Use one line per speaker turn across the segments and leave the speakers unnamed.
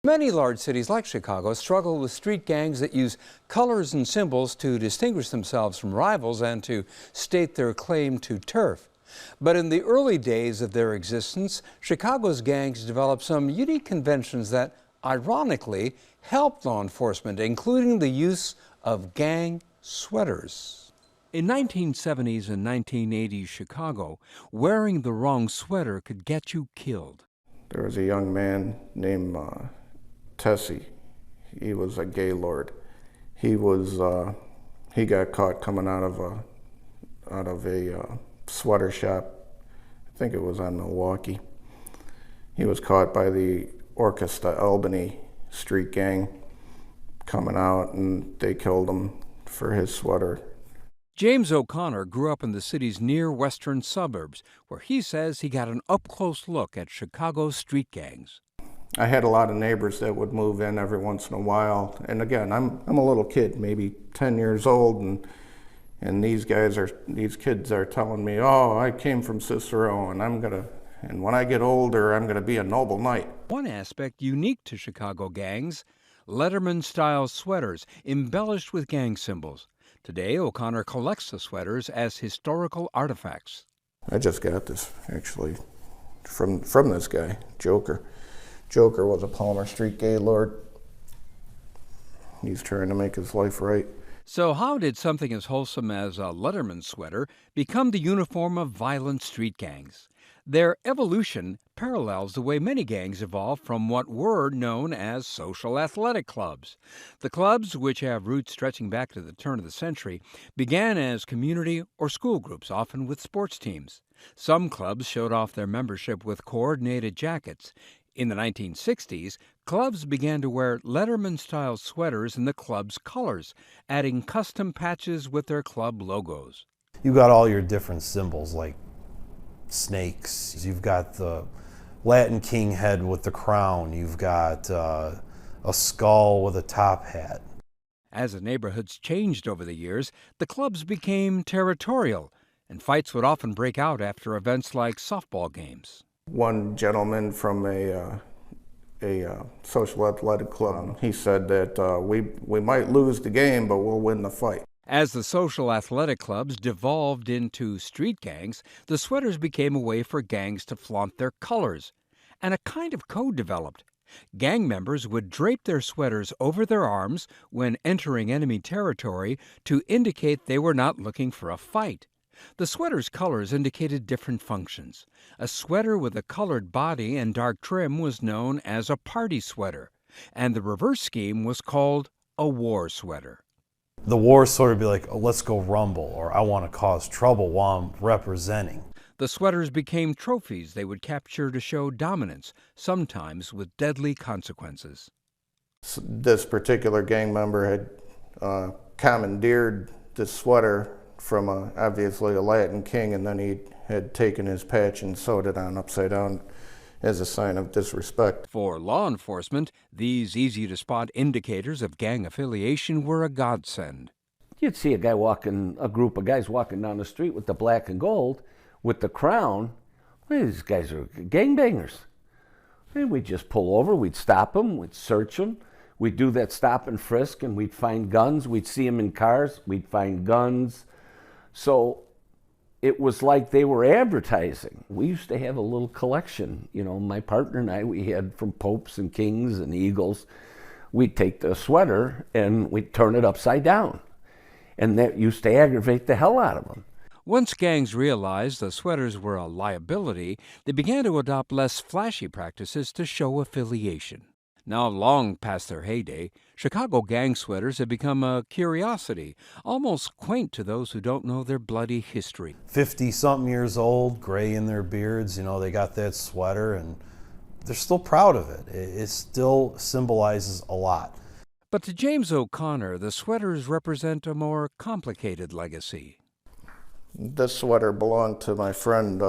Many large cities like Chicago struggle with street gangs that use colors and symbols to distinguish themselves from rivals and to state their claim to turf. But in the early days of their existence, Chicago's gangs developed some unique conventions that, ironically, helped law enforcement, including the use of gang sweaters. In 1970s and 1980s Chicago, wearing the wrong sweater could get you killed.
There was a young man named Tessie. He was a gaylord. He got caught coming out of a sweater shop. I think it was on Milwaukee. He was caught by the Orchestra Albany street gang coming out, and they killed him for his sweater.
James O'Connor grew up in the city's near western suburbs, where he says he got an up-close look at Chicago's street gangs.
I had a lot of neighbors that would move in every once in a while, and again, I'm a little kid, maybe 10 years old, and these kids are telling me, "Oh, I came from Cicero, and when I get older, I'm gonna be a noble knight."
One aspect unique to Chicago gangs: Letterman-style sweaters embellished with gang symbols. Today, O'Connor collects the sweaters as historical artifacts.
I just got this, actually, from this guy, Joker. Joker was a Palmer Street gaylord. He's trying to make his life right.
So how did something as wholesome as a Letterman sweater become the uniform of violent street gangs? Their evolution parallels the way many gangs evolved from what were known as social athletic clubs. The clubs, which have roots stretching back to the turn of the century, began as community or school groups, often with sports teams. Some clubs showed off their membership with coordinated jackets. In the 1960s, clubs began to wear Letterman-style sweaters in the club's colors, adding custom patches with their club logos.
You got all your different symbols like snakes. You've got the Latin king head with the crown. You've got a skull with a top hat.
As the neighborhoods changed over the years, the clubs became territorial, and fights would often break out after events like softball games.
One gentleman from a social athletic club, he said that we might lose the game, but we'll win the fight.
As the social athletic clubs devolved into street gangs, the sweaters became a way for gangs to flaunt their colors, and a kind of code developed. Gang members would drape their sweaters over their arms when entering enemy territory to indicate they were not looking for a fight. The sweater's colors indicated different functions. A sweater with a colored body and dark trim was known as a party sweater, and the reverse scheme was called a war sweater.
The war sort of be like, oh, let's go rumble, or I want to cause trouble while I'm representing.
The sweaters became trophies they would capture to show dominance, sometimes with deadly consequences.
This particular gang member had commandeered this sweater from obviously a Latin king, and then he had taken his patch and sewed it on upside down as a sign of disrespect.
For law enforcement, these easy-to-spot indicators of gang affiliation were a godsend.
You'd see a group of guys walking down the street with the black and gold, with the crown. Well, these guys are gangbangers. And we'd just pull over, we'd stop them, we'd search them. We'd do that stop and frisk, and we'd find guns. We'd see them in cars, we'd find guns. So it was like they were advertising. We used to have a little collection. You know, my partner and I, we had from popes and kings and eagles. We'd take the sweater and we'd turn it upside down. And that used to aggravate the hell out of them.
Once gangs realized the sweaters were a liability, they began to adopt less flashy practices to show affiliation. Now long past their heyday, Chicago gang sweaters have become a curiosity, almost quaint to those who don't know their bloody history.
50-something years old, gray in their beards, they got that sweater, and they're still proud of it. It still symbolizes a lot.
But to James O'Connor, the sweaters represent a more complicated legacy.
This sweater belonged to my friend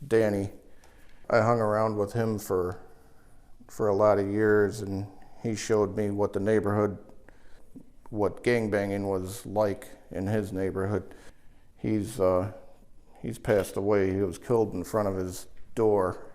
Danny. I hung around with him for a lot of years, and he showed me what gangbanging was like in his neighborhood. He's passed away. He was killed in front of his door.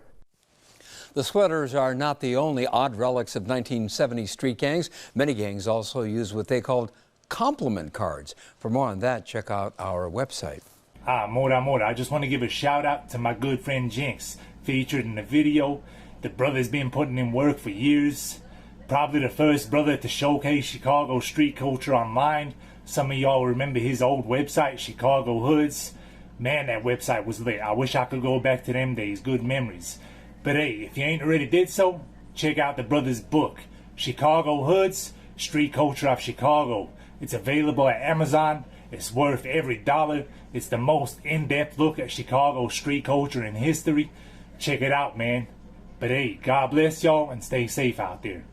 The sweaters are not the only odd relics of 1970s street gangs. Many gangs also use what they called compliment cards. For more on that, check out our website.
Mora. I just want to give a shout out to my good friend Jinx, featured in the video. The brother's been putting in work for years. Probably the first brother to showcase Chicago street culture online. Some of y'all remember his old website, Chicago Hoods. Man, that website was lit. I wish I could go back to them days. Good memories. But hey, if you ain't already did so, check out the brother's book, Chicago Hoods, Street Culture of Chicago. It's available at Amazon. It's worth every dollar. It's the most in-depth look at Chicago street culture and history. Check it out, man. But hey, God bless y'all and stay safe out there.